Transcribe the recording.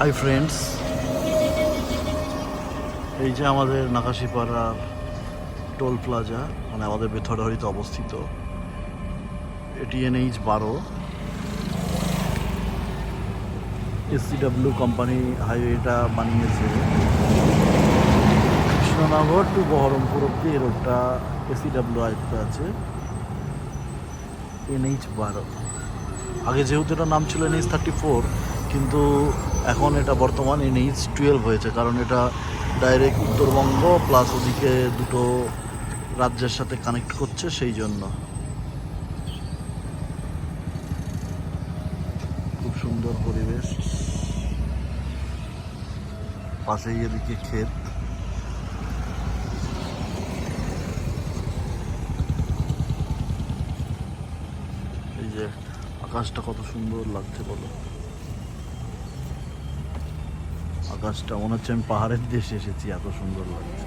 Hi friends, এই যে আমাদের নাকাশিপাড়ার টোল প্লাজা, মানে আমাদের বেথরহরিতে অবস্থিত। এটি NH-12 SCW কোম্পানি হাইওয়েটা বানিয়েছে। কৃষ্ণনগর টু বহরমপুর অব্দি এই রোডটা SCW আয়ত্তে আছে। NH-12 আগে যেহেতু এটা নাম ছিল NH-34, কিন্তু এখন এটা বর্তমান NH-12 হয়েছে, কারণ এটা ডাইরেক্ট উত্তরবঙ্গ প্লাস ওদিকে দুটো রাজ্যের সাথে কানেক্ট করছে, সেই জন্য। খুব সুন্দর পরিবেশ, পাশেই এদিকে ক্ষেত। এই যে আকাশটা কত সুন্দর লাগছে বলো, আকাশটা মনে হচ্ছে আমি পাহাড়ের দেশে এসেছি, এত সুন্দর লাগছে।